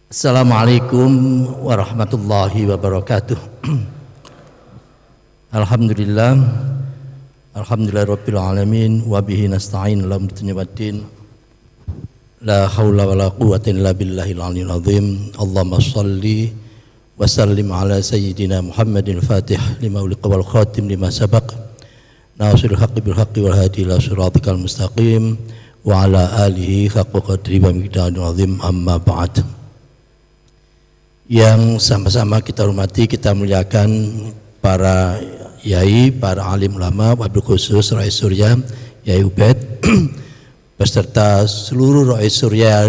Assalamualaikum warahmatullahi wabarakatuh. Alhamdulillah, alhamdulillahirabbil alamin wa bihi nasta'in ala umuri waddin. La haula wala quwwata illa billahil aliyyil azim. Allahumma shalli wa sallim ala sayyidina Muhammadin fatih lima uliqa wal khatim lima sabaq. Nasirul haqqi bil haqqi wal hadi ila siratikal mustaqim wa ala alihi haqqa qadri wa miqdaril azim, amma ba'd. Yang sama-sama kita hormati, kita muliakan para yai, para alim ulama, wabil khusus Rais Surya Yai Ubed beserta seluruh Rais Surya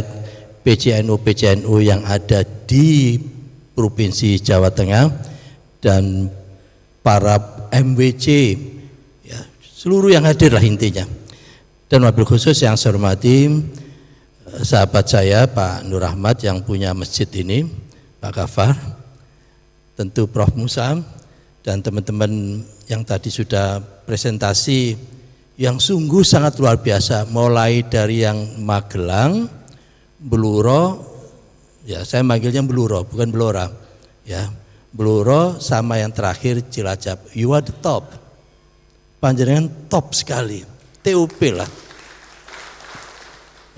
PCNU yang ada di Provinsi Jawa Tengah dan para MWC ya, seluruh yang hadir lah intinya. Dan wabil khusus yang saya hormati sahabat saya Pak Nur Ahmad yang punya masjid ini, Pak Gafar, tentu Prof Musa dan teman-teman yang tadi sudah presentasi yang sungguh sangat luar biasa, mulai dari yang Magelang, Bluro, ya saya manggilnya Bluro bukan Blora, ya Bluro, sama yang terakhir Cilacap. You are the top, panjenengan top sekali, TUP lah.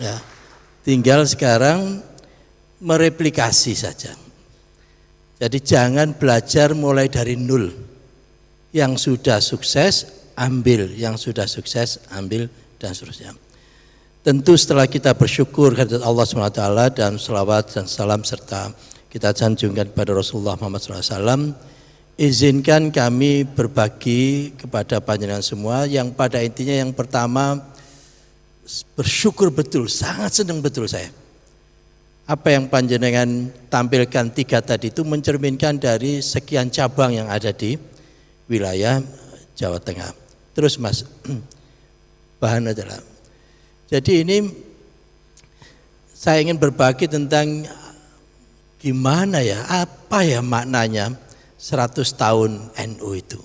Ya, tinggal sekarang mereplikasi saja. Jadi jangan belajar mulai dari nol. Yang sudah sukses ambil, yang sudah sukses ambil, dan seterusnya. Tentu setelah kita bersyukur kepada Allah SWT dan selawat dan salam serta kita sanjungkan kepada Rasulullah Muhammad SAW, izinkan kami berbagi kepada panjenengan semua yang pada intinya yang pertama bersyukur betul, sangat senang betul saya. Apa yang panjenengan tampilkan tiga tadi itu mencerminkan dari sekian cabang yang ada di wilayah Jawa Tengah. Terus Mas, bahan adalah. Jadi ini saya ingin berbagi tentang gimana ya, apa ya maknanya 100 tahun NU itu.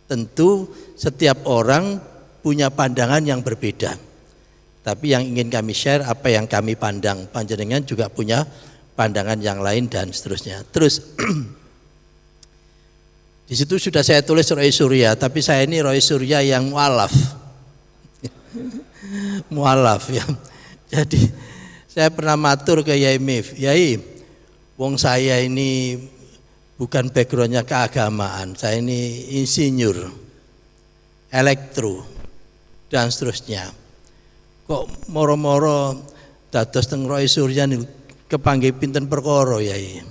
Tentu setiap orang punya pandangan yang berbeda. Tapi yang ingin kami share apa yang kami pandang, panjenengan juga punya pandangan yang lain dan seterusnya. Terus di situ sudah saya tulis Roy Surya, tapi saya ini Roy Surya yang mualaf, mualaf ya. Jadi saya pernah matur ke Yai Mif, Yai, wong saya ini bukan backgroundnya keagamaan, saya ini insinyur, elektro dan seterusnya. Kok moro-moro dados teng Roy Surya niku kepanggih pinten perkara Yai.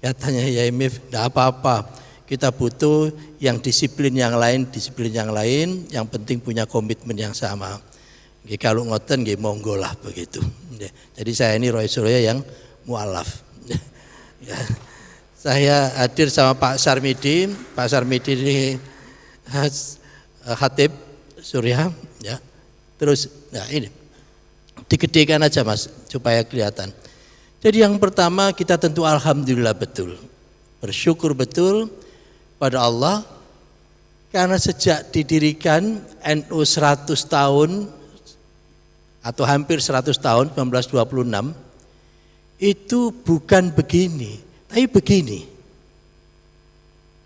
Katanya Yai Mif, enggak apa-apa. Kita butuh yang disiplin yang lain, yang penting punya komitmen yang sama. Nggih kalau ngoten nggih monggo lah begitu. Jadi saya ini Roy Surya yang mualaf. Ya. Saya hadir sama Pak Sarmidi ini Khatib Surya ya. Terus, nah ini digedekan aja Mas supaya kelihatan. Jadi yang pertama kita tentu alhamdulillah betul, bersyukur betul pada Allah karena sejak didirikan NU 100 tahun atau hampir 100 tahun 1926 itu bukan begini, tapi begini.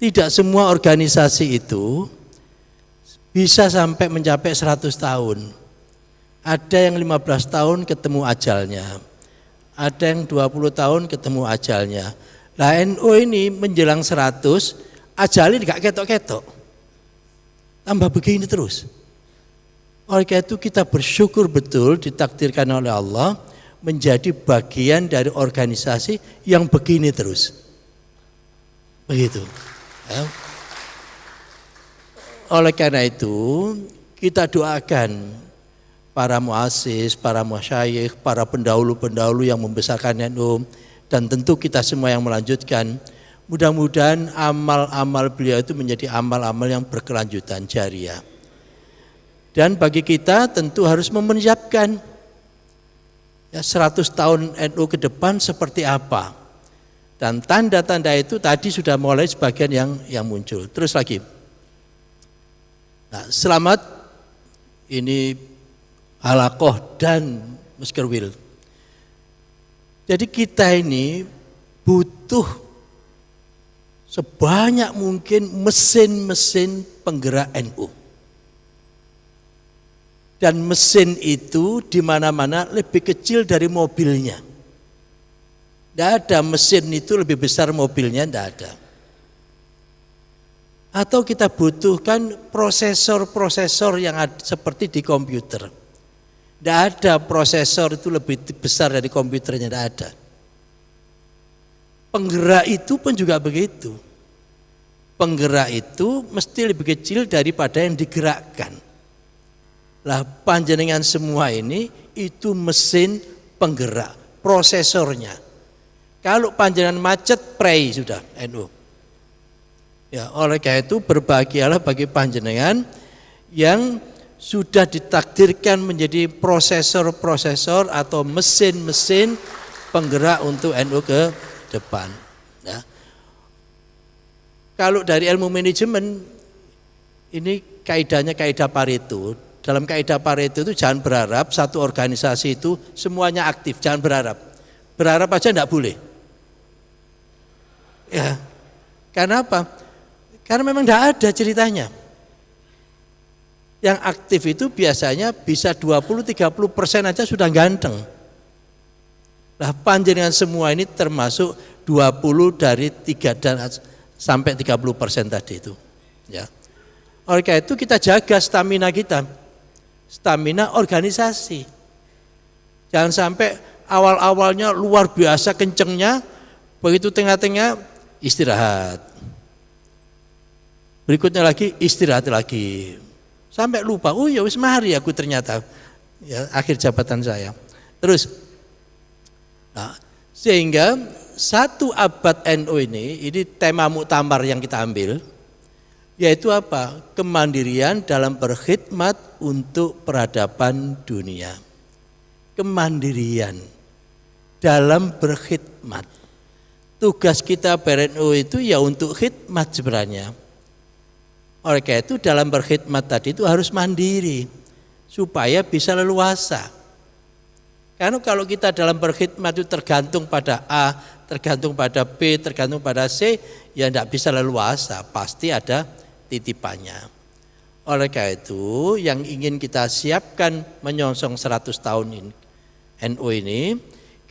Tidak semua organisasi itu bisa sampai mencapai 100 tahun. Ada yang 15 tahun ketemu ajalnya. Ada yang 20 tahun ketemu ajalnya. Nah NU ini menjelang 100, ajalnya gak ketok-ketok. Tambah begini terus. Oleh karena itu kita bersyukur betul ditakdirkan oleh Allah menjadi bagian dari organisasi yang begini terus. Begitu. Ya. Oleh karena itu kita doakan para muassis, para masyayikh, para pendahulu-pendahulu yang membesarkan NU dan tentu kita semua yang melanjutkan. Mudah-mudahan amal-amal beliau itu menjadi amal-amal yang berkelanjutan jariah. Dan bagi kita tentu harus mempersiapkan ya 100 tahun NU ke depan seperti apa. Dan tanda-tanda itu tadi sudah mulai sebagian yang muncul. Terus lagi. Nah, selamat ini Halakoh dan Muskerwil. Jadi kita ini butuh sebanyak mungkin mesin-mesin penggerak NU. Dan mesin itu di mana-mana lebih kecil dari mobilnya. Tidak ada mesin itu lebih besar mobilnya, tidak ada. Atau kita butuhkan prosesor-prosesor yang seperti di komputer. Tidak ada prosesor itu lebih besar dari komputernya, tidak ada. Penggerak itu pun juga begitu. Penggerak itu mesti lebih kecil daripada yang digerakkan. Lah panjenengan semua ini itu mesin penggerak, prosesornya. Kalau panjenengan macet, prei sudah NU. Ya, oleh karena itu berbahagialah bagi panjenengan yang sudah ditakdirkan menjadi prosesor-prosesor atau mesin-mesin penggerak untuk NU ke depan. Ya. Kalau dari ilmu manajemen, ini kaidahnya kaidah Pareto. Dalam kaidah Pareto itu jangan berharap satu organisasi itu semuanya aktif, jangan berharap. Berharap aja enggak boleh. Ya. Karena apa? Karena memang enggak ada ceritanya. Yang aktif itu biasanya bisa 20-30% aja sudah ganteng. Nah panjenengan semua ini termasuk 20 dari 3 dan sampai 30% tadi itu. Ya. Oleh karena itu kita jaga stamina kita, stamina organisasi. Jangan sampai awal-awalnya luar biasa kencengnya, begitu tengah-tengah istirahat. Berikutnya lagi istirahat lagi. Sampai lupa, oh ya wis mari aku ternyata ya, akhir jabatan saya. Terus, nah, sehingga satu abad NU ini tema muktamar yang kita ambil, yaitu apa? Kemandirian dalam berkhidmat untuk peradaban dunia. Kemandirian dalam berkhidmat. Tugas kita BRNU itu ya untuk khidmat sebenarnya. Oleh karena itu dalam berkhidmat tadi itu harus mandiri supaya bisa leluasa. Karena kalau kita dalam berkhidmat itu tergantung pada A, tergantung pada B, tergantung pada C, ya tidak bisa leluasa, pasti ada titipannya. Oleh karena itu yang ingin kita siapkan menyongsong 100 tahun ini, NU ini,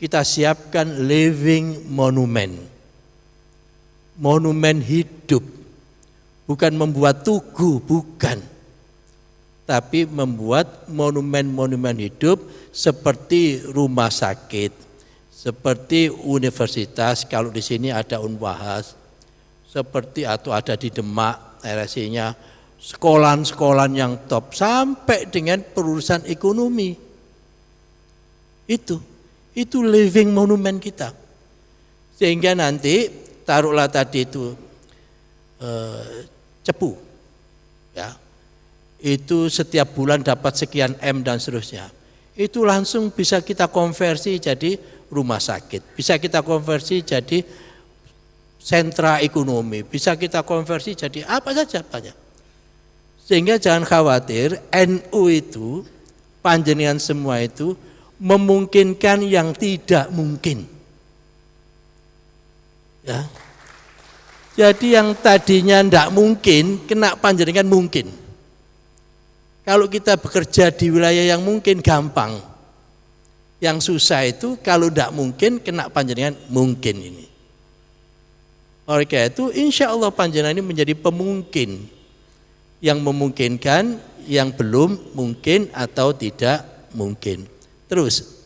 kita siapkan living monument. Monumen hidup. Bukan membuat tugu, bukan. Tapi membuat monumen-monumen hidup seperti rumah sakit, seperti universitas, kalau di sini ada Unwahas, seperti atau ada di Demak, RSI-nya, sekolah-sekolah yang top, sampai dengan perurusan ekonomi. Itu living monumen kita. Sehingga nanti, taruhlah tadi itu, cepu, ya, itu setiap bulan dapat sekian M dan seterusnya. Itu langsung bisa kita konversi jadi rumah sakit, bisa kita konversi jadi sentra ekonomi, bisa kita konversi jadi apa saja banyak. Sehingga jangan khawatir, NU itu panjenengan semua itu memungkinkan yang tidak mungkin. Ya. Jadi yang tadinya tidak mungkin, kena panjenengan mungkin. Kalau kita bekerja di wilayah yang mungkin gampang. Yang susah itu kalau tidak mungkin, kena panjenengan mungkin ini. Oleh karena itu insya Allah panjenengan ini menjadi pemungkin. Yang memungkinkan, yang belum mungkin atau tidak mungkin. Terus.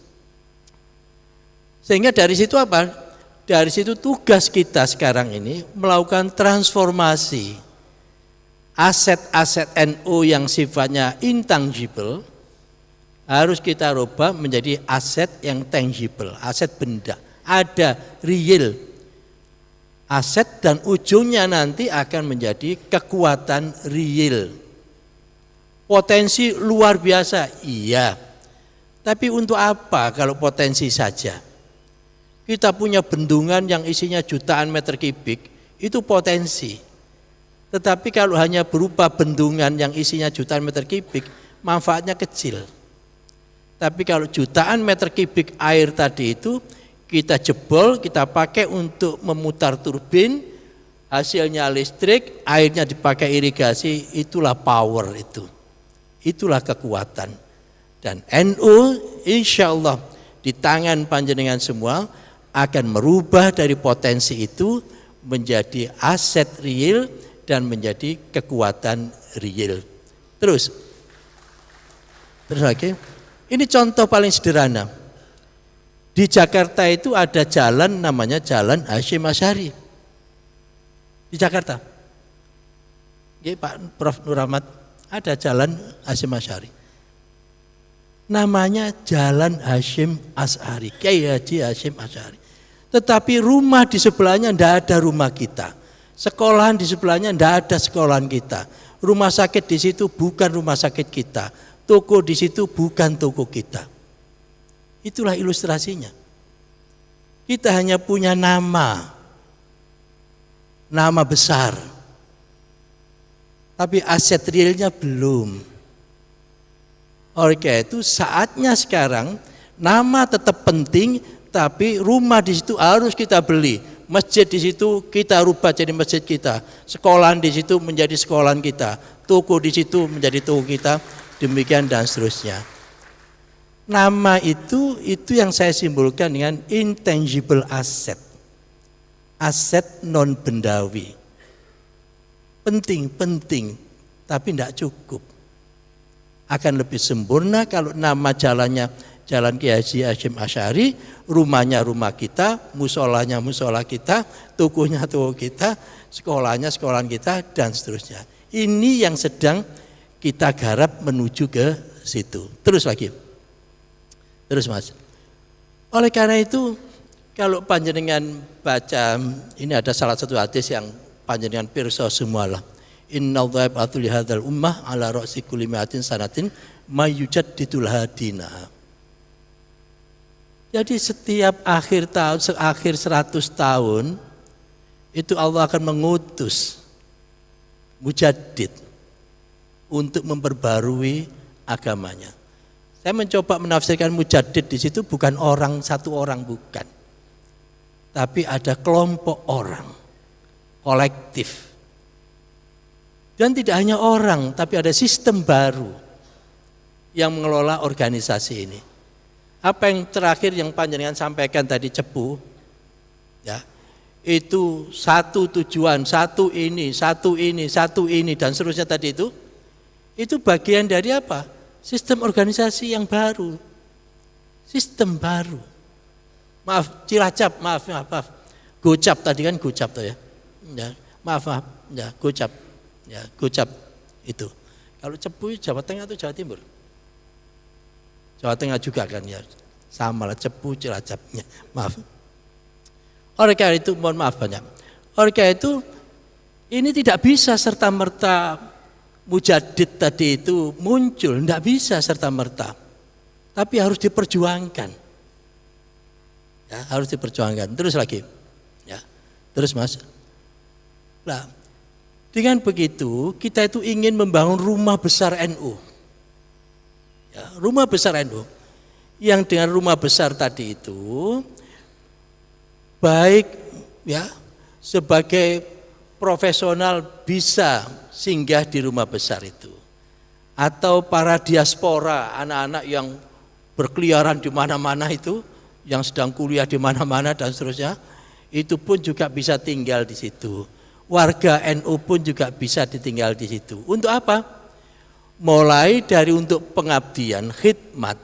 Sehingga dari situ apa? Dari situ tugas kita sekarang ini melakukan transformasi aset-aset NU yang sifatnya intangible harus kita rubah menjadi aset yang tangible, aset benda, ada real aset dan ujungnya nanti akan menjadi kekuatan real. Potensi luar biasa, iya. Tapi untuk apa kalau potensi saja? Kita punya bendungan yang isinya jutaan meter kubik, itu potensi. Tetapi kalau hanya berupa bendungan yang isinya jutaan meter kubik, manfaatnya kecil. Tapi kalau jutaan meter kubik air tadi itu, kita jebol, kita pakai untuk memutar turbin, hasilnya listrik, airnya dipakai irigasi, itulah power itu. Itulah kekuatan. Dan NU insya Allah di tangan panjenengan semua akan merubah dari potensi itu menjadi aset real dan menjadi kekuatan real. Terus lagi, ini contoh paling sederhana. Di Jakarta itu ada jalan namanya Jalan Hasyim Asy'ari. Di Jakarta. Ya, Pak Prof. Nur Ahmad, ada Jalan Hasyim Asy'ari. Namanya Jalan Hasyim Asy'ari, Kiai Haji Hasyim Asy'ari. Tetapi rumah di sebelahnya tidak ada rumah kita. Sekolahan di sebelahnya tidak ada sekolahan kita. Rumah sakit di situ bukan rumah sakit kita. Toko di situ bukan toko kita. Itulah ilustrasinya. Kita hanya punya nama besar. Tapi aset realnya belum. Oleh karena itu saatnya sekarang nama tetap penting, tapi rumah di situ harus kita beli. Masjid di situ kita rubah jadi masjid kita. Sekolahan di situ menjadi sekolahan kita. Toko di situ menjadi toko kita. Demikian dan seterusnya. Nama itu yang saya simbolkan dengan intangible asset. Aset non bendawi. Penting, tapi tidak cukup. Akan lebih sempurna kalau nama jalannya Jalan Kiai Haji Hasyim Asy'ari, rumahnya rumah kita, musolanya musola kita, tokonya toko kita, sekolahnya sekolahan kita, dan seterusnya. Ini yang sedang kita garap menuju ke situ. Terus Mas. Oleh karena itu, kalau panjenengan baca, ini ada salah satu hadis yang panjenengan pirsa semualah. Innallaha yab'atsu li hadzal ummah ala ra'si kulli mi'atin sanatin mayyujaddidul hadina. Jadi setiap akhir 100 tahun itu Allah akan mengutus mujaddid untuk memperbarui agamanya. Saya mencoba menafsirkan mujaddid di situ bukan satu orang bukan. Tapi ada kelompok orang, kolektif. Dan tidak hanya orang, tapi ada sistem baru yang mengelola organisasi ini. Apa yang terakhir yang panjenengan sampaikan tadi cepu, ya, itu satu tujuan, satu ini, dan seterusnya tadi itu bagian dari apa? Sistem organisasi yang baru. Sistem baru. Maaf, Cilacap, maaf. Gocap tadi kan Gocap tuh ya. Ya, maaf. Ya, Gocap. Ya, Gocap itu. Kalau Cepu Jawa Tengah atau Jawa Timur? Jawa Tengah juga kan ya. Sama lah Cepu Cilacapnya. Maaf. Oleh karena itu mohon maaf banyak. Oleh karena itu ini tidak bisa serta-merta mujaddid tadi itu muncul, tidak bisa serta-merta. Tapi harus diperjuangkan. Ya, harus diperjuangkan. Terus lagi. Ya. Terus Mas. Nah, dengan begitu kita itu ingin membangun rumah besar NU. Ya, rumah besar NU. Yang dengan rumah besar tadi itu baik ya sebagai profesional bisa singgah di rumah besar itu. Atau para diaspora, anak-anak yang berkeliaran di mana-mana itu, yang sedang kuliah di mana-mana dan seterusnya, itu pun juga bisa tinggal di situ. Warga NU pun juga bisa ditinggal di situ. Untuk apa? Mulai dari untuk pengabdian, khidmat,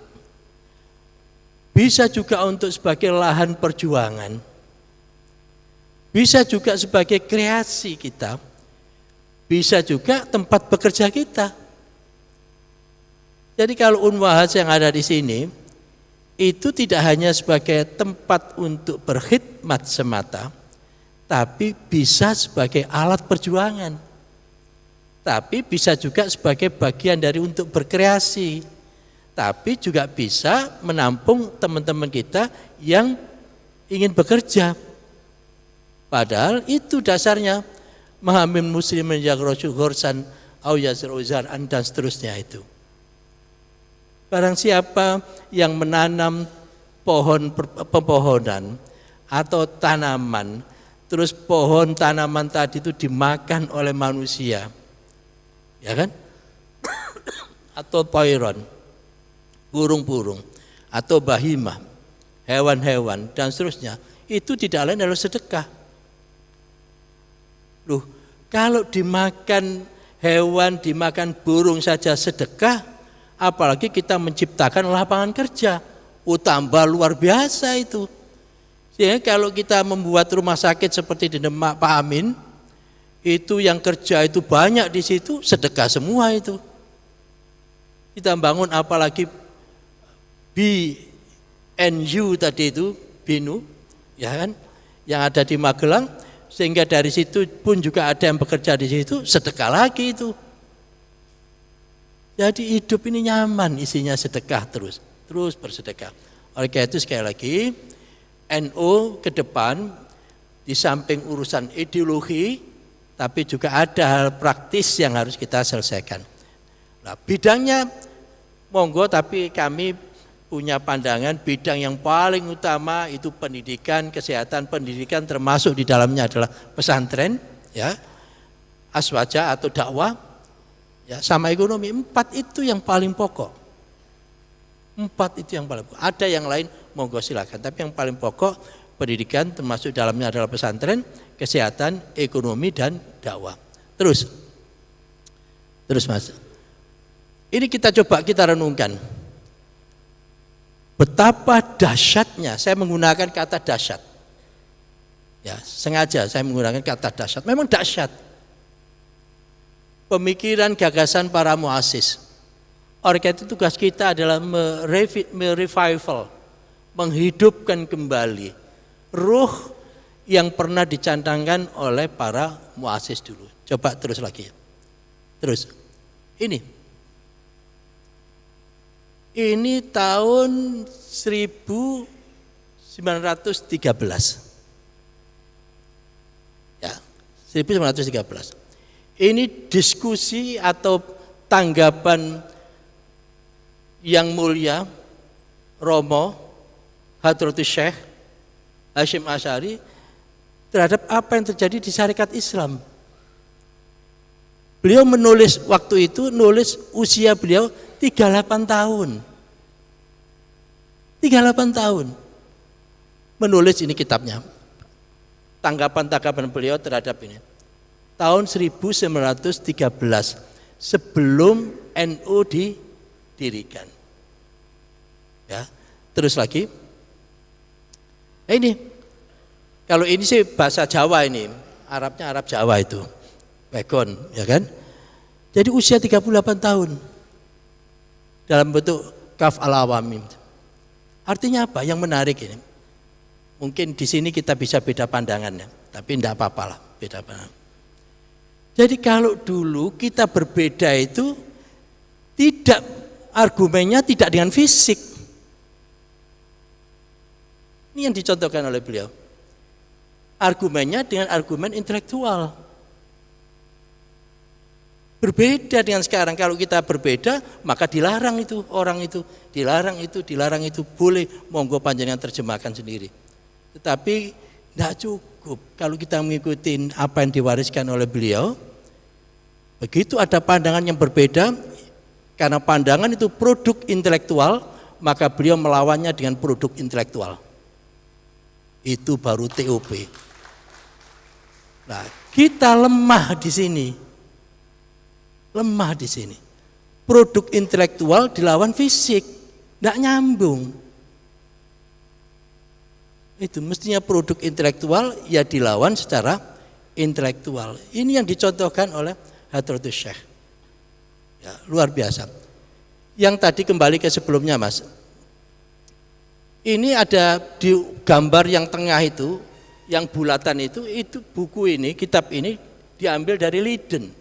bisa juga untuk sebagai lahan perjuangan, bisa juga sebagai kreasi kita, bisa juga tempat bekerja kita. Jadi kalau Unwahas yang ada di sini, itu tidak hanya sebagai tempat untuk berkhidmat semata, tapi bisa sebagai alat perjuangan. Tapi bisa juga sebagai bagian dari untuk berkreasi. Tapi juga bisa menampung teman-teman kita yang ingin bekerja. Padahal itu dasarnya mahamin muslimin yaghrasu ghursan au yazru zar'an dan seterusnya itu. Barang siapa yang menanam pepohonan atau tanaman, terus pohon tanaman tadi itu dimakan oleh manusia, ya kan? Atau poiron, burung-burung, atau bahimah, hewan-hewan dan seterusnya, itu tidak lain adalah sedekah. Loh, kalau dimakan hewan, dimakan burung saja sedekah, apalagi kita menciptakan lapangan kerja, tambah luar biasa itu. Ya, kalau kita membuat rumah sakit seperti di Demak Pak Amin, itu yang kerja itu banyak di situ, sedekah semua itu. Kita bangun apalagi BNU tadi itu, BINU, ya kan, yang ada di Magelang, sehingga dari situ pun juga ada yang bekerja di situ, sedekah lagi itu. Jadi hidup ini nyaman, isinya sedekah terus bersedekah. Oleh karena itu sekali lagi, NU ke depan di samping urusan ideologi, tapi juga ada hal praktis yang harus kita selesaikan. Nah, bidangnya monggo, tapi kami punya pandangan bidang yang paling utama itu pendidikan, kesehatan, pendidikan termasuk di dalamnya adalah pesantren, ya, aswaja atau dakwah, ya, sama ekonomi. 4 itu yang paling pokok. 4 itu yang paling pokok. Ada yang lain monggo silakan, tapi yang paling pokok pendidikan termasuk dalamnya adalah pesantren, kesehatan, ekonomi dan dakwah. Terus Mas, ini kita renungkan betapa dahsyatnya. Saya menggunakan kata dahsyat, ya, sengaja saya menggunakan kata dahsyat. Memang dahsyat pemikiran gagasan para muassis. Oleh karena itu tugas kita adalah merevival, menghidupkan kembali ruh yang pernah dicantangkan oleh para muassis dulu. Coba terus lagi. Terus. Ini tahun 1913. Ya, 1913. Ini diskusi atau tanggapan yang mulia Romo Hadratus Syekh Hasyim Asy'ari terhadap apa yang terjadi di syarikat Islam. Beliau menulis waktu itu, nulis usia beliau 38 tahun. 38 tahun. Menulis ini kitabnya. Tanggapan-tanggapan beliau terhadap ini. Tahun 1913 sebelum NU didirikan. Ya, terus lagi. Nah ini, kalau ini sih bahasa Jawa ini, Arabnya Arab Jawa itu, Begon, ya kan? Jadi usia 38 tahun dalam bentuk kaf al-awamim. Artinya apa? Yang menarik ini, mungkin di sini kita bisa beda pandangannya, tapi tidak apa-apa lah, beda pandangan. Jadi kalau dulu kita berbeda itu tidak, argumennya tidak dengan fisik. Ini yang dicontohkan oleh beliau. Argumennya dengan argumen intelektual. Berbeda dengan sekarang. Kalau kita berbeda, maka dilarang itu orang itu, dilarang itu boleh, monggo panjenengan terjemahkan sendiri. Tetapi tidak cukup kalau kita mengikuti apa yang diwariskan oleh beliau. Begitu ada pandangan yang berbeda, karena pandangan itu produk intelektual, maka beliau melawannya dengan produk intelektual. Itu baru TOP. Nah, kita lemah di sini. Lemah di sini. Produk intelektual dilawan fisik, tidak nyambung. Itu mestinya produk intelektual ya dilawan secara intelektual. Ini yang dicontohkan oleh Hadratus Syekh. Ya, luar biasa. Yang tadi kembali ke sebelumnya, Mas. Ini ada di gambar yang tengah itu, yang bulatan itu buku ini, kitab ini diambil dari Leiden.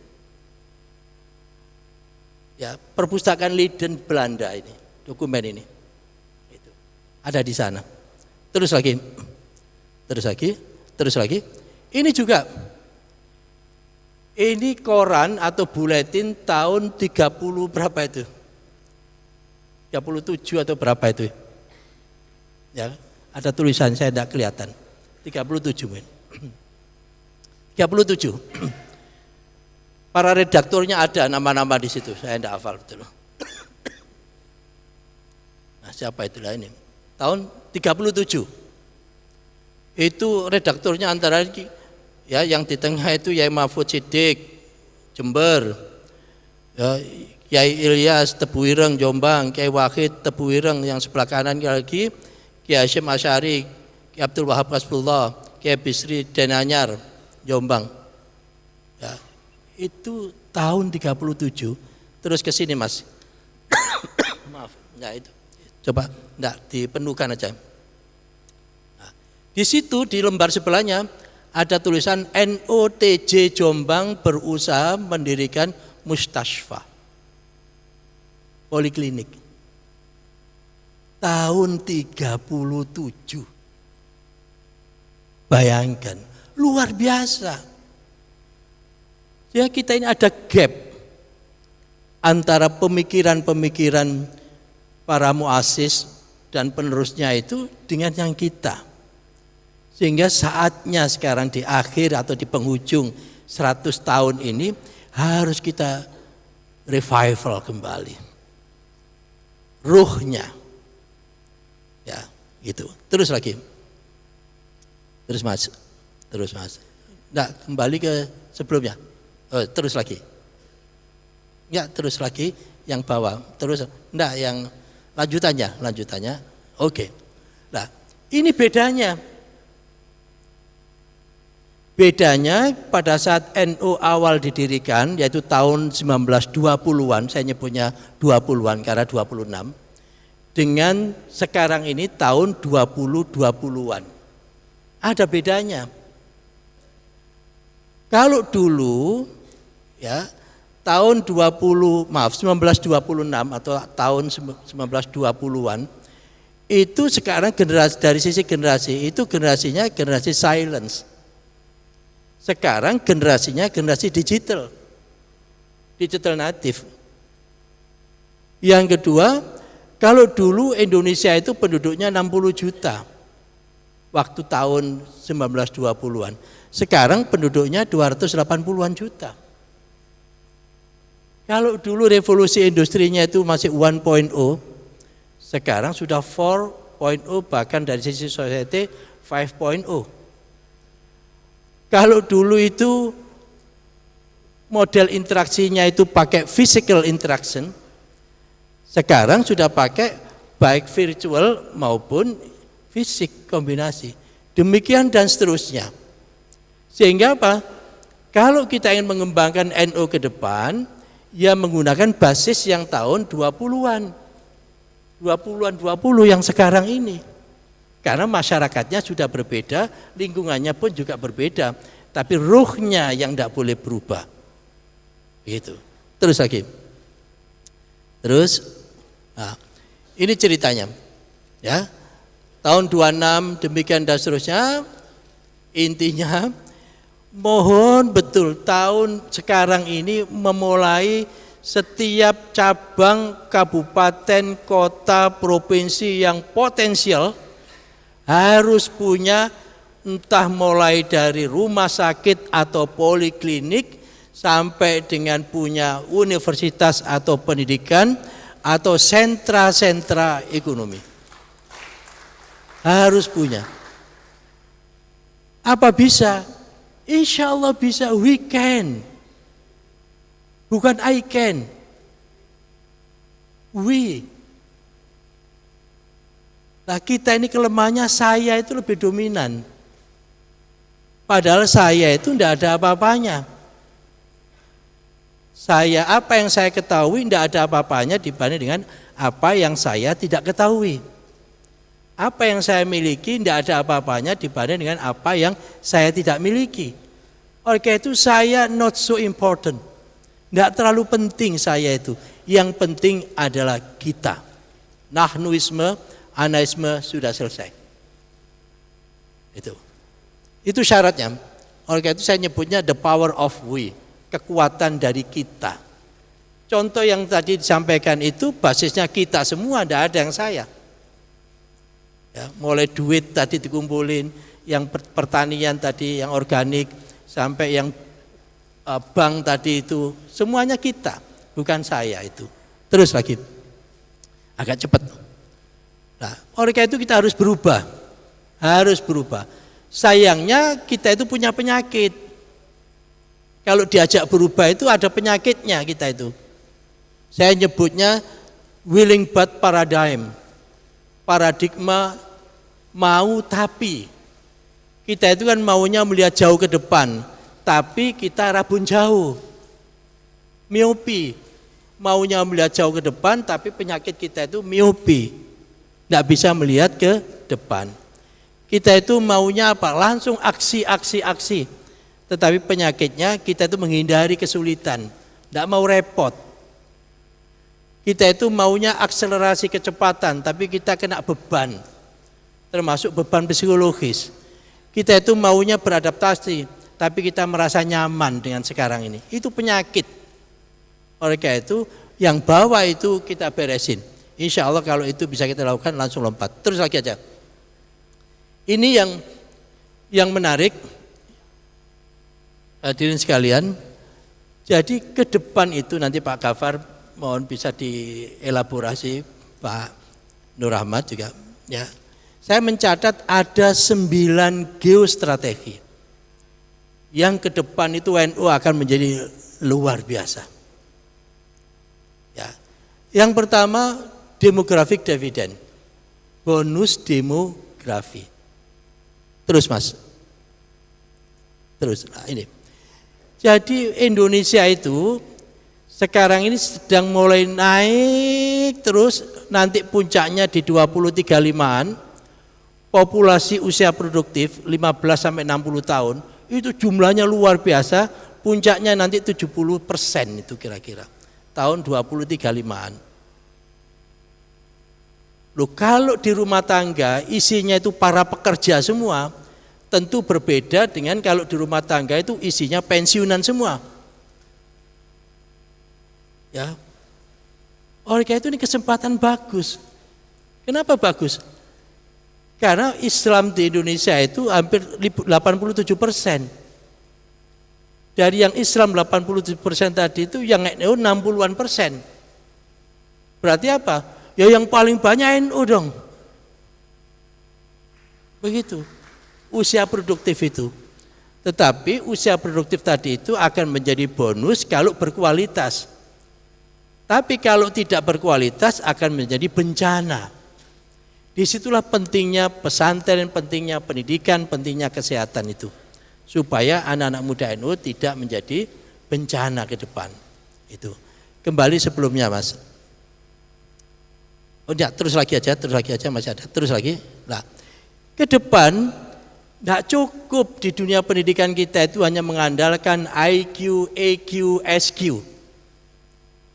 Ya, perpustakaan Leiden Belanda ini, dokumen ini. Itu. Ada di sana. Terus lagi. Ini juga. Ini koran atau buletin tahun 30 berapa itu? 37 atau berapa itu? Ya, ada tulisan saya tidak kelihatan. 37 men. 37. Para redakturnya ada nama-nama di situ, saya tidak hafal betul. Nah, siapa itulah ini? Tahun 37. Itu redakturnya antara ya yang di tengah itu Yai Mahfud Siddiq Jember, ya, Kiai Ilyas Tebuireng Jombang, Kiai Wahid Tebuireng yang sebelah kanan lagi, Kiai Hasyim Asy'ari, Kiai Abdul Wahab Hasbullah, Kiai Bisri Denanyar Jombang. Ya, itu tahun 37. Terus ke sini Mas. Maaf, ya itu. Coba enggak dipenuhkan aja. Nah, di situ di lembar sebelahnya ada tulisan NOTJ Jombang berusaha mendirikan Mustashfa Poliklinik. Tahun 37. Bayangkan, luar biasa. Ya kita ini ada gap antara pemikiran-pemikiran para muassis dan penerusnya itu dengan yang kita. Sehingga saatnya sekarang di akhir atau di penghujung 100 tahun ini harus kita revival kembali. Ruhnya. Ya, gitu. Terus lagi. Terus Mas. Nah, kembali ke sebelumnya. Terus lagi. Ya, terus lagi yang bawah. Terus enggak yang lanjutannya. Oke. Nah, ini bedanya. Bedanya pada saat NU awal didirikan yaitu tahun 1920-an, saya nyebutnya 20-an karena 26, dengan sekarang ini tahun 2020-an. Ada bedanya. Kalau dulu ya tahun 1926 atau tahun 1920-an itu sekarang generasi dari sisi generasi itu generasinya generasi silence. Sekarang generasinya generasi digital natif. Yang kedua, kalau dulu Indonesia itu penduduknya 60 juta waktu tahun 1920-an. Sekarang penduduknya 280-an juta. Kalau dulu revolusi industrinya itu masih 1.0, sekarang sudah 4.0 bahkan dari sisi society 5.0. Kalau dulu itu model interaksinya itu pakai physical interaction, sekarang sudah pakai baik virtual maupun fisik kombinasi. Demikian dan seterusnya. Sehingga apa? Kalau kita ingin mengembangkan NU ke depan, ya menggunakan basis yang tahun 20-an yang sekarang ini. Karena masyarakatnya sudah berbeda, lingkungannya pun juga berbeda, tapi ruhnya yang tidak boleh berubah. Gitu. Terus lagi. Nah, ini ceritanya. Ya. Tahun 26 demikian dan seterusnya. Intinya mohon betul tahun sekarang ini memulai setiap cabang kabupaten, kota, provinsi yang potensial harus punya entah mulai dari rumah sakit atau poliklinik sampai dengan punya universitas atau pendidikan atau sentra-sentra ekonomi. Harus punya. Apa bisa? Insya Allah bisa, we can. Bukan I can. We. Nah kita ini kelemahannya saya itu lebih dominan. Padahal saya itu tidak ada apa-apanya. Apa yang saya ketahui tidak ada apa-apanya dibanding dengan apa yang saya tidak ketahui. Apa yang saya miliki tidak ada apa-apanya dibanding dengan apa yang saya tidak miliki. Oleh karena itu saya not so important. Tidak terlalu penting saya itu. Yang penting adalah kita. Nahnuisme, anaisme sudah selesai. Itu syaratnya. Oleh karena itu saya nyebutnya the power of we, kekuatan dari kita. Contoh yang tadi disampaikan itu basisnya kita semua, tidak ada yang saya. Ya, mulai duit tadi dikumpulin, yang pertanian tadi, yang organik, sampai yang bank tadi itu, semuanya kita, bukan saya itu. Terus lagi, agak cepat. Nah, oleh karena itu kita harus berubah, Sayangnya kita itu punya penyakit. Kalau diajak berubah itu ada penyakitnya kita itu. Saya nyebutnya willing but paradigm. Paradigma mau tapi. Kita itu kan maunya melihat jauh ke depan, tapi kita rabun jauh. Miopi. Maunya melihat jauh ke depan, tapi penyakit kita itu miopi. Tidak bisa melihat ke depan. Kita itu maunya apa? Langsung aksi. Tetapi penyakitnya kita itu menghindari kesulitan, tidak mau repot. Kita itu maunya akselerasi kecepatan, tapi kita kena beban, termasuk beban psikologis. Kita itu maunya beradaptasi, tapi kita merasa nyaman dengan sekarang ini. Itu penyakit. Oleh karena itu, yang bawah itu kita beresin. Insya Allah kalau itu bisa kita lakukan, langsung lompat. Terus lagi aja. Ini yang menarik. Hadirin sekalian, jadi ke depan itu nanti Pak Gafar mohon bisa dielaborasi, Pak Nur Ahmad juga ya. Saya mencatat ada 9 geostrategi yang ke depan itu NU akan menjadi luar biasa. Ya. Yang pertama demographic dividend, bonus demografi. Terus Mas, terus nah ini. Jadi Indonesia itu sekarang ini sedang mulai naik terus, nanti puncaknya di 2035-an, populasi usia produktif 15 sampai 60 tahun, itu jumlahnya luar biasa, puncaknya nanti 70% itu kira-kira, tahun 2035-an. Loh, kalau di rumah tangga isinya itu para pekerja semua, tentu berbeda dengan kalau di rumah tangga itu isinya pensiunan semua. Ya. Oleh karena itu ini kesempatan bagus. Kenapa bagus? Karena Islam di Indonesia itu hampir 87%. Dari yang Islam 87% tadi itu yang NU 60-an persen. Berarti apa? Ya yang paling banyak NU dong. Begitu. Usia produktif itu. Tetapi usia produktif tadi itu akan menjadi bonus kalau berkualitas. Tapi kalau tidak berkualitas akan menjadi bencana. Disitulah pentingnya pesantren, pentingnya pendidikan, pentingnya kesehatan itu. Supaya anak-anak muda NU tidak menjadi bencana ke depan. Itu. Kembali sebelumnya Mas. Oh ya, terus lagi aja masih ada. Terus lagi. Nah, ke depan tidak cukup di dunia pendidikan kita itu hanya mengandalkan IQ, EQ, SQ.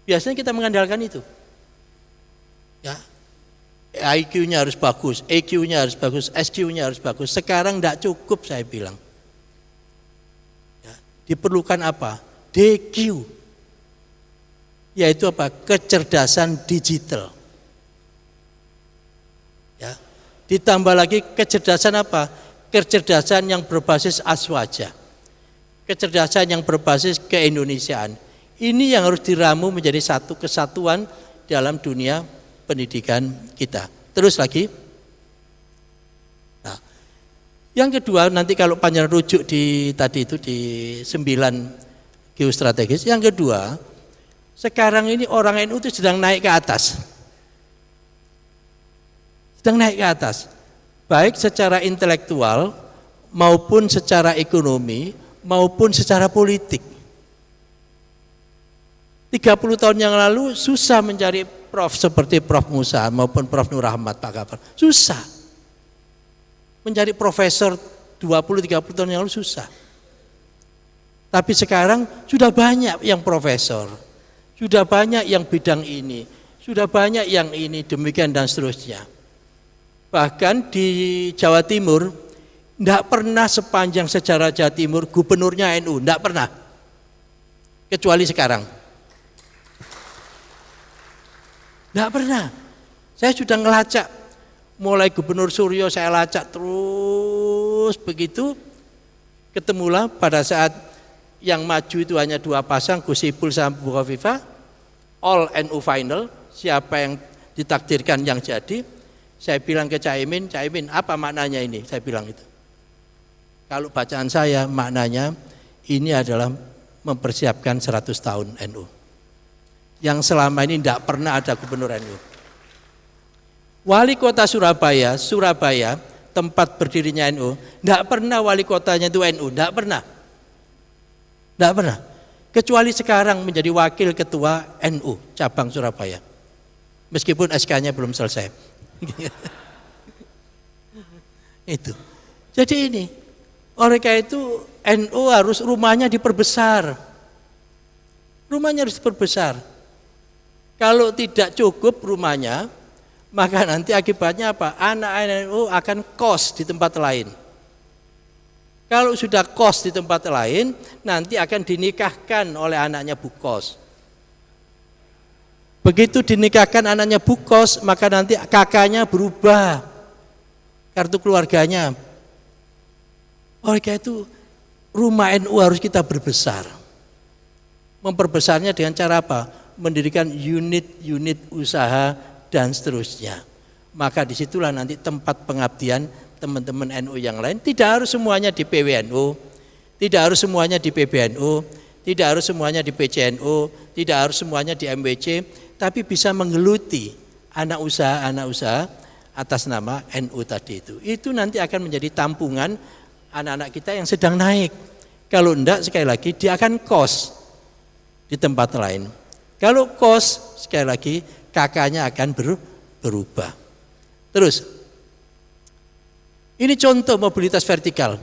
Biasanya kita mengandalkan itu. Ya. IQ-nya harus bagus, EQ-nya harus bagus, SQ-nya harus bagus. Sekarang tidak cukup saya bilang. Ya. Diperlukan apa? DQ. Yaitu apa? Kecerdasan digital. Ya. Ditambah lagi kecerdasan apa? Kecerdasan yang berbasis aswaja, kecerdasan yang berbasis keindonesiaan. Ini yang harus diramu menjadi satu kesatuan dalam dunia pendidikan kita. Terus lagi. Nah, yang kedua nanti kalau panjang rujuk di tadi itu di 9 geostrategis. Yang kedua, sekarang ini orang NU itu sedang naik ke atas. Sedang naik ke atas. Baik secara intelektual maupun secara ekonomi maupun secara politik. 30 tahun yang lalu susah mencari prof seperti Prof Musa maupun Prof Nur Ahmad, Pak Gafar. Susah. Mencari profesor 20-30 tahun yang lalu susah. Tapi sekarang sudah banyak yang profesor. Sudah banyak yang bidang ini. Sudah banyak yang ini, demikian dan seterusnya. Bahkan di Jawa Timur, tidak pernah sepanjang sejarah Jawa Timur gubernurnya NU, tidak pernah. Kecuali sekarang. Tidak pernah. Saya sudah ngelacak, mulai Gubernur Suryo saya lacak terus begitu, ketemulah pada saat yang maju itu hanya 2 pasang, Gus Ipul sama Bu Khofifah, all NU final, siapa yang ditakdirkan yang jadi. Saya bilang ke Caimin, Caimin apa maknanya ini? Saya bilang itu. Kalau bacaan saya maknanya ini adalah mempersiapkan 100 tahun NU. Yang selama ini tidak pernah ada gubernur NU. Wali kota Surabaya, tempat berdirinya NU, tidak pernah wali kotanya itu NU, tidak pernah. Tidak pernah. Kecuali sekarang menjadi wakil ketua NU cabang Surabaya. Meskipun SK-nya belum selesai. Itu. Jadi ini, oleh karena itu NU harus rumahnya diperbesar. Rumahnya harus diperbesar. Kalau tidak cukup rumahnya, maka nanti akibatnya apa? Anak NU akan kos di tempat lain. Kalau sudah kos di tempat lain, nanti akan dinikahkan oleh anaknya Bu Kos. Begitu dinikahkan anaknya Bu Kos, maka nanti kakaknya berubah kartu keluarganya. Oleh karena itu rumah NU harus kita berbesar. Memperbesarnya dengan cara apa? Mendirikan unit-unit usaha dan seterusnya. Maka disitulah nanti tempat pengabdian teman-teman NU yang lain. Tidak harus semuanya di PWNU, tidak harus semuanya di PBNU, tidak harus semuanya di PCNU, tidak harus semuanya di MWC, tapi bisa menggeluti anak usaha atas nama NU tadi itu. Itu nanti akan menjadi tampungan anak-anak kita yang sedang naik. Kalau enggak, sekali lagi dia akan kos di tempat lain. Kalau kos, sekali lagi kakaknya akan berubah. Terus, ini contoh mobilitas vertikal.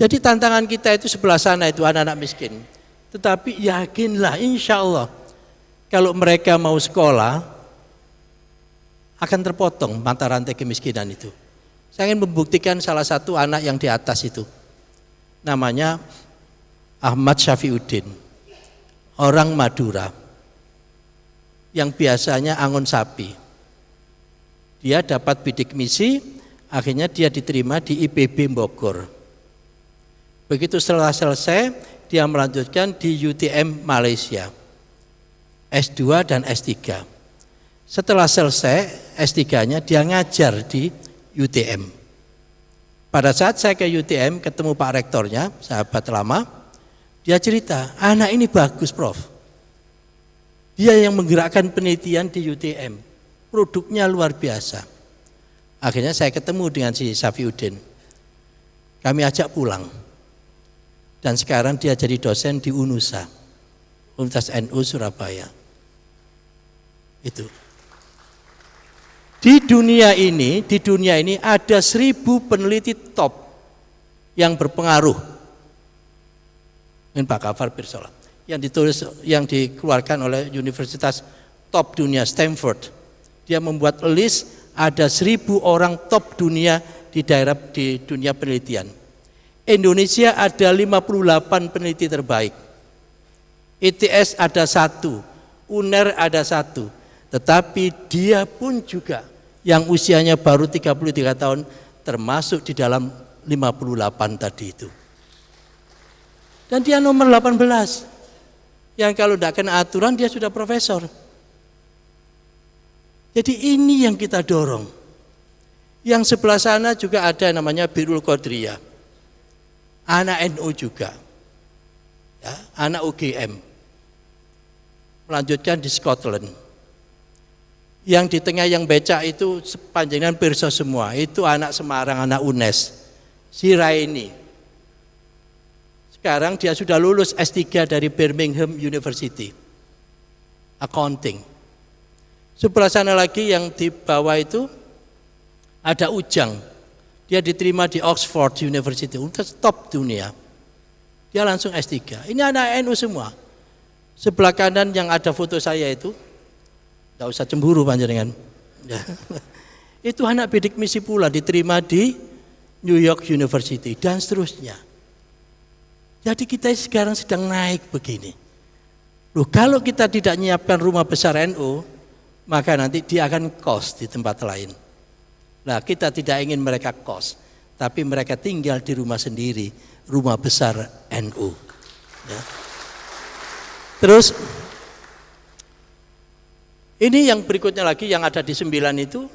Jadi tantangan kita itu sebelah sana itu anak-anak miskin. Tetapi yakinlah insya Allah kalau mereka mau sekolah akan terpotong mata rantai kemiskinan itu. Saya ingin membuktikan salah satu anak yang di atas itu. Namanya Ahmad Syafiuddin, orang Madura yang biasanya angon sapi. Dia dapat bidik misi, akhirnya dia diterima di IPB Bogor. Begitu setelah selesai, dia melanjutkan di UTM Malaysia, S2 dan S3. Setelah selesai S3-nya, dia ngajar di UTM. Pada saat saya ke UTM, ketemu Pak Rektornya, sahabat lama, dia cerita, anak ini bagus Prof. Dia yang menggerakkan penelitian di UTM, produknya luar biasa. Akhirnya saya ketemu dengan si Syafiuddin, kami ajak pulang. Dan sekarang dia jadi dosen di UNUSA, Universitas NU Surabaya. Itu. Di dunia ini ada 1000 peneliti top yang berpengaruh. Ini Pak Kafar Pirsola, yang dikeluarkan oleh Universitas top dunia Stanford. Dia membuat list ada 1000 orang top dunia di dunia penelitian. Indonesia ada 58 peneliti terbaik. ITS ada 1, UNER ada 1. Tetapi dia pun juga yang usianya baru 33 tahun termasuk di dalam 58 tadi itu. Dan dia nomor 18. Yang kalau tidak kena aturan dia sudah profesor. Jadi ini yang kita dorong. Yang sebelah sana juga ada namanya Birul Qodriyah. Anak NU juga, ya, anak UGM, melanjutkan di Scotland. Yang di tengah yang becak itu sepanjangan Pirso semua, itu anak Semarang, anak UNES, si Raini. Sekarang dia sudah lulus S3 dari Birmingham University, accounting. Sebelah sana lagi yang di bawah itu ada Ujang. Dia diterima di Oxford University, universitas top dunia. Dia langsung S3. Ini anak NU semua. Sebelah kanan yang ada foto saya itu, tidak usah cemburu panjenengan. Ya. Itu anak bidik misi pula diterima di New York University dan seterusnya. Jadi kita sekarang sedang naik begini. Loh, kalau kita tidak menyiapkan rumah besar NU, maka nanti dia akan kos di tempat lain. Nah, kita tidak ingin mereka kos, tapi mereka tinggal di rumah sendiri, rumah besar NU. Ya. Terus ini yang berikutnya lagi yang ada di 9 itu,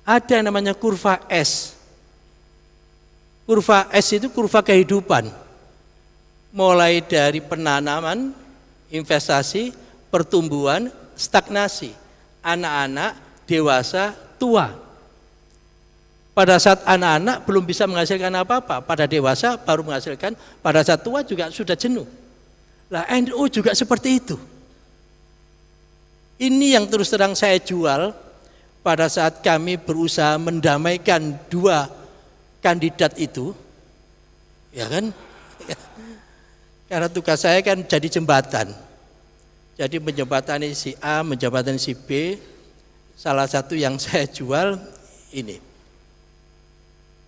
ada yang namanya kurva S. Kurva S itu kurva kehidupan. Mulai dari penanaman, investasi, pertumbuhan, stagnasi. Anak-anak, dewasa, tua. Pada saat anak-anak belum bisa menghasilkan apa-apa, pada dewasa baru menghasilkan, pada saat tua juga sudah jenuh. Lah NU juga seperti itu. Ini yang terus terang saya jual pada saat kami berusaha mendamaikan dua kandidat itu, ya kan? Karena tugas saya kan jadi jembatan. Jadi menjembatani si A, menjembatani si B. Salah satu yang saya jual ini.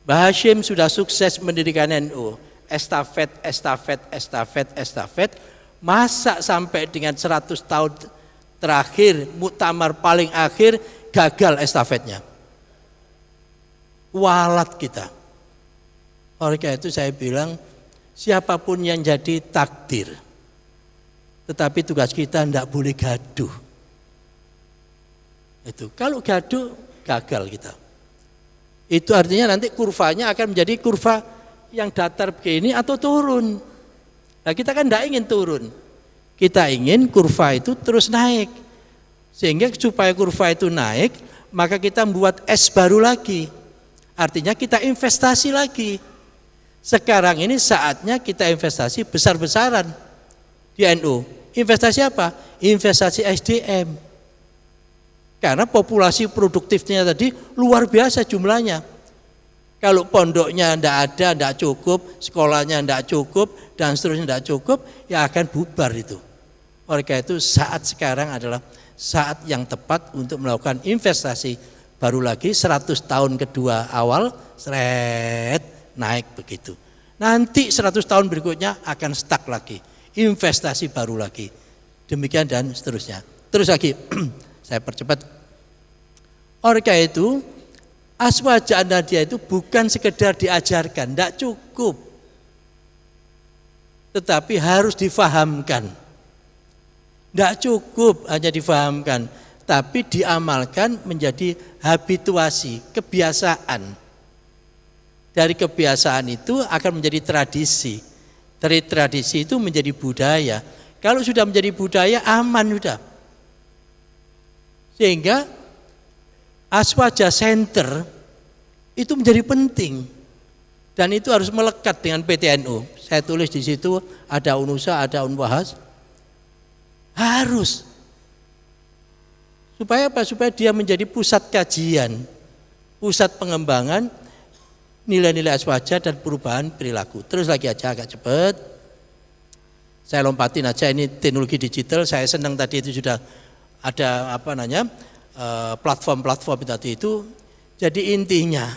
Mbah Hashim sudah sukses mendirikan NU. Estafet. Masa sampai dengan 100 tahun terakhir, muktamar paling akhir, gagal estafetnya. Walat kita. Oleh karena itu saya bilang, siapapun yang jadi takdir. Tetapi tugas kita tidak boleh gaduh. Itu kalau gaduh, gagal kita. Itu artinya nanti kurvanya akan menjadi kurva yang datar begini atau turun. Nah kita kan tidak ingin turun. Kita ingin kurva itu terus naik. Sehingga supaya kurva itu naik, maka kita membuat S baru lagi. Artinya kita investasi lagi. Sekarang ini saatnya kita investasi besar-besaran di NU. Investasi apa? Investasi SDM. Karena populasi produktifnya tadi luar biasa jumlahnya. Kalau pondoknya tidak cukup, sekolahnya tidak cukup, dan seterusnya tidak cukup, ya akan bubar itu. Oleh karena itu saat sekarang adalah saat yang tepat untuk melakukan investasi baru lagi 100 tahun kedua awal, naik begitu. Nanti 100 tahun berikutnya akan stuck lagi, investasi baru lagi. Demikian dan seterusnya. Terus lagi, saya percepat. Oleh karena itu, aswaja nadia itu bukan sekedar diajarkan, tidak cukup. Tetapi harus difahamkan. Tidak cukup hanya difahamkan, tapi diamalkan menjadi habituasi, kebiasaan. Dari kebiasaan itu akan menjadi tradisi. Dari tradisi itu menjadi budaya. Kalau sudah menjadi budaya, aman sudah. Sehingga aswaja center itu menjadi penting. Dan itu harus melekat dengan PTNU. Saya tulis di situ ada Unusa, ada Unwahas. Harus. Supaya apa? Supaya dia menjadi pusat kajian, pusat pengembangan nilai-nilai aswaja dan perubahan perilaku. Terus lagi aja agak cepat. Saya lompatin aja ini teknologi digital. Saya senang tadi itu sudah ada platform-platform tadi itu. Jadi intinya,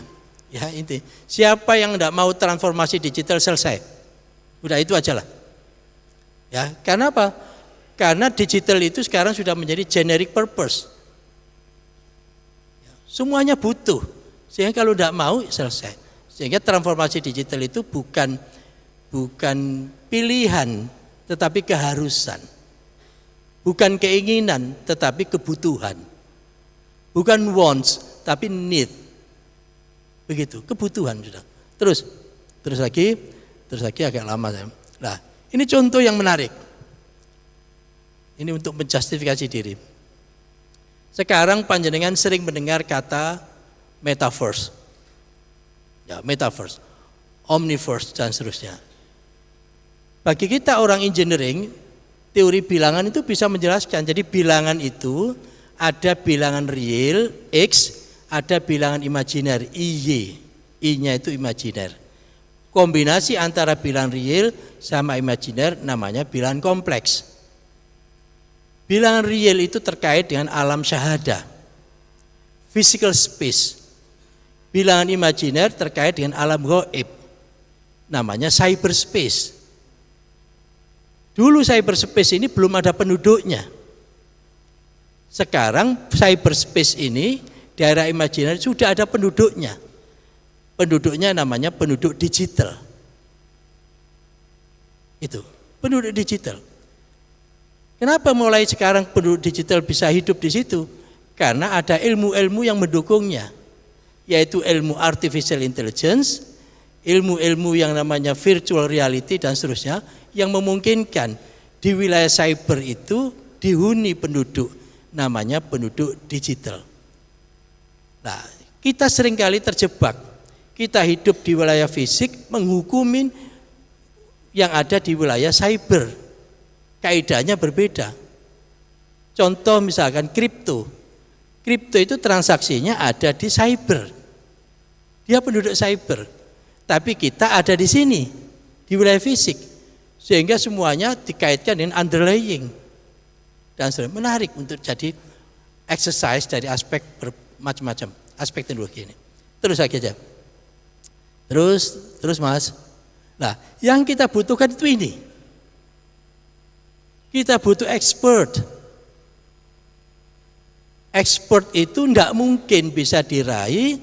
ya inti. Siapa yang tidak mau transformasi digital selesai. Udah itu aja lah. Ya, karena apa? Karena digital itu sekarang sudah menjadi generic purpose. Semuanya butuh. Sehingga kalau tidak mau selesai. Sehingga transformasi digital itu bukan pilihan, tetapi keharusan. Bukan keinginan, tetapi kebutuhan. Bukan wants, tapi need. Begitu, kebutuhan sudah. Terus lagi agak lama saya. Nah, ini contoh yang menarik. Ini untuk menjustifikasi diri. Sekarang panjenengan sering mendengar kata metaverse. Ya, metaverse, omniverse dan seterusnya. Bagi kita orang engineering, teori bilangan itu bisa menjelaskan. Jadi bilangan itu ada bilangan real X, ada bilangan imajiner Y. I-nya itu imajiner. Kombinasi antara bilangan real sama imajiner namanya bilangan kompleks. Bilangan real itu terkait dengan alam syahada, physical space. Bilangan imajiner terkait dengan alam gaib, namanya cyberspace. Dulu cyberspace ini belum ada penduduknya. Sekarang cyberspace ini, daerah imajinari sudah ada penduduknya. Penduduknya namanya penduduk digital. Itu, penduduk digital. Kenapa mulai sekarang penduduk digital bisa hidup di situ? Karena ada ilmu-ilmu yang mendukungnya, yaitu ilmu artificial intelligence, ilmu-ilmu yang namanya virtual reality dan seterusnya, yang memungkinkan di wilayah cyber itu dihuni penduduk, namanya penduduk digital. Nah, kita seringkali terjebak, kita hidup di wilayah fisik menghukumin yang ada di wilayah cyber. Kaidahnya berbeda. Contoh misalkan kripto. Kripto itu transaksinya ada di cyber. Dia penduduk cyber. Tapi kita ada di sini, di wilayah fisik. Sehingga semuanya dikaitkan dengan underlying. Dan menarik untuk jadi exercise dari aspek bermacam-macam, aspek teknologi ini. Terus lagi aja. Terus Mas. Nah, yang kita butuhkan itu ini. Kita butuh expert. Expert itu tidak mungkin bisa diraih,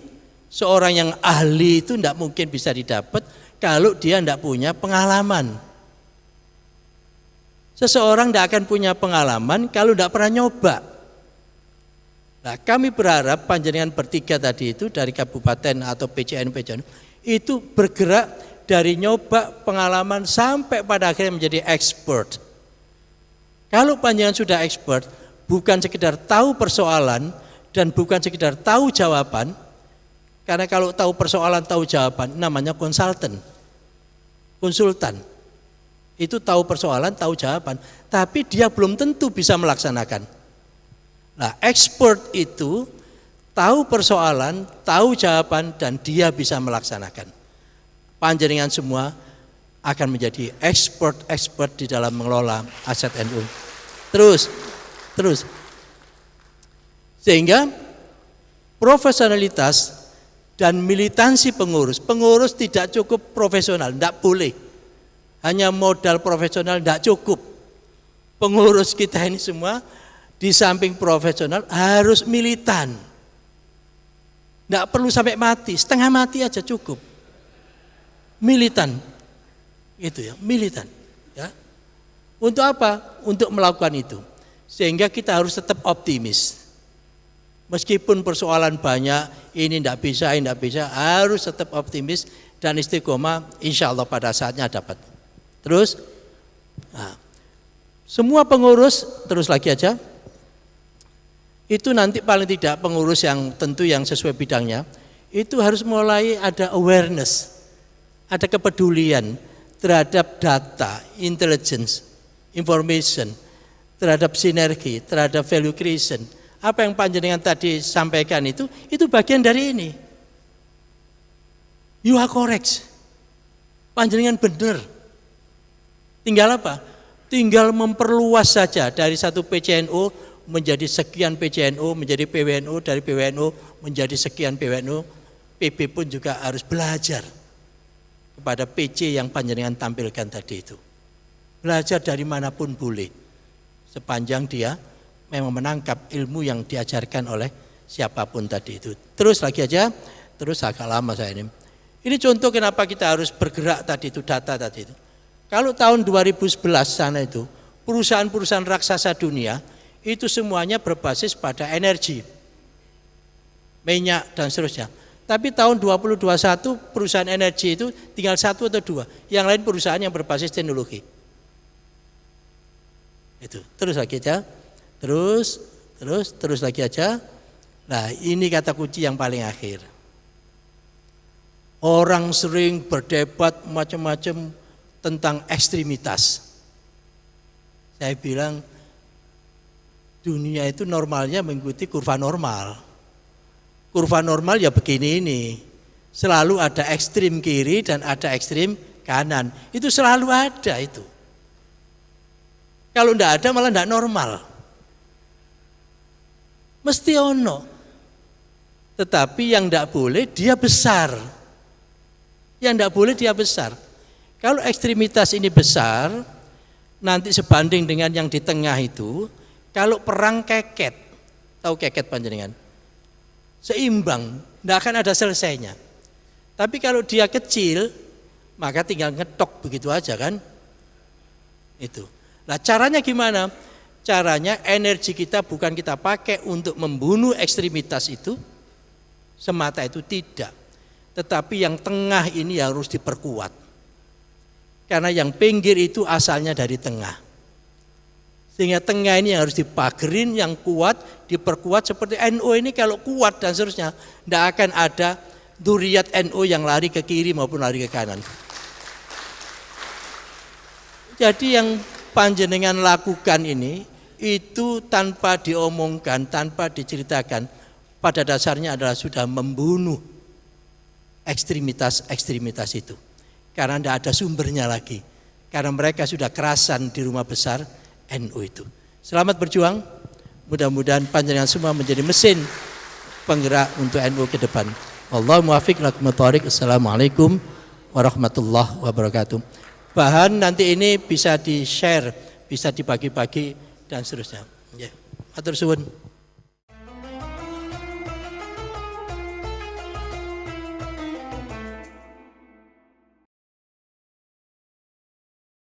seorang yang ahli itu tidak mungkin bisa didapat kalau dia tidak punya pengalaman. Seseorang tidak akan punya pengalaman kalau tidak pernah nyoba. Nah, kami berharap panjenengan bertiga tadi itu dari kabupaten atau PCN itu bergerak dari nyoba pengalaman sampai pada akhirnya menjadi expert. Kalau panjenengan sudah expert, bukan sekedar tahu persoalan dan bukan sekedar tahu jawaban, karena kalau tahu persoalan, tahu jawaban, namanya konsultan. Itu tahu persoalan, tahu jawaban, tapi dia belum tentu bisa melaksanakan. Nah, expert itu tahu persoalan, tahu jawaban, dan dia bisa melaksanakan. Panjenengan semua akan menjadi expert di dalam mengelola aset NU. Terus. Sehingga profesionalitas dan militansi pengurus tidak cukup profesional, tidak boleh. Hanya modal profesional tidak cukup. Pengurus kita ini semua di samping profesional harus militan. Tidak perlu sampai mati, setengah mati aja cukup. Militan. Itu ya, militan, ya. Untuk apa? Untuk melakukan itu. Sehingga kita harus tetap optimis. Meskipun persoalan banyak, ini tidak bisa, harus tetap optimis dan istiqomah, insya Allah pada saatnya dapat. Terus, nah, semua pengurus, terus lagi aja, itu nanti paling tidak pengurus yang tentu yang sesuai bidangnya, itu harus mulai ada awareness, ada kepedulian terhadap data, intelligence, information, terhadap sinergi, terhadap value creation. Apa yang panjenengan tadi sampaikan itu bagian dari ini. You are correct. Panjenengan benar. Tinggal apa? Tinggal memperluas saja dari satu PCNO menjadi sekian PCNO, menjadi PWNO, dari PWNO menjadi sekian PWNO. PB pun juga harus belajar kepada PC yang panjenengan tampilkan tadi itu. Belajar dari manapun boleh, sepanjang dia memang menangkap ilmu yang diajarkan oleh siapapun tadi itu. Terus lagi aja, terus agak lama saya ini. Ini contoh kenapa kita harus bergerak tadi itu, data tadi itu. Kalau tahun 2011 sana itu, perusahaan-perusahaan raksasa dunia, itu semuanya berbasis pada energi, minyak dan seterusnya. Tapi tahun 2021 perusahaan energi itu tinggal 1 atau 2, yang lain perusahaan yang berbasis teknologi. Itu terus lagi aja, terus lagi aja. Nah, ini kata kunci yang paling akhir. Orang sering berdebat macam-macam tentang ekstremitas. Saya bilang dunia itu normalnya mengikuti kurva normal. Kurva normal ya begini ini. Selalu ada ekstrim kiri dan ada ekstrim kanan. Itu selalu ada itu. Kalau tidak ada malah tidak normal. Mesti ono. Tetapi yang tidak boleh dia besar. Yang tidak boleh dia besar. Kalau ekstremitas ini besar, nanti sebanding dengan yang di tengah itu, kalau perang keket, Tahu keket panjenengan? Seimbang, tidak akan ada selesainya. Tapi kalau dia kecil, maka tinggal ngetok begitu aja kan? Itu. Nah caranya gimana? Caranya energi kita bukan kita pakai untuk membunuh ekstremitas itu, semata itu tidak. Tetapi yang tengah ini harus diperkuat. Karena yang pinggir itu asalnya dari tengah. Sehingga tengah ini harus dipagerin, yang kuat, diperkuat. Seperti NU ini kalau kuat dan seterusnya, tidak akan ada dzurriyyat NU yang lari ke kiri maupun lari ke kanan. Jadi yang panjenengan lakukan ini, itu tanpa diomongkan, tanpa diceritakan, pada dasarnya adalah sudah membunuh ekstremitas-ekstremitas itu. Karena tidak ada sumbernya lagi. Karena mereka sudah kerasan di rumah besar NU itu. Selamat berjuang. Mudah-mudahan panjenengan semua menjadi mesin penggerak untuk NU ke depan. Wallahu muwaffiq lakum thoriq. Assalamualaikum warahmatullahi wabarakatuh. Bahan nanti ini bisa di-share, bisa dibagi-bagi dan seterusnya. Ya. Matur suwun.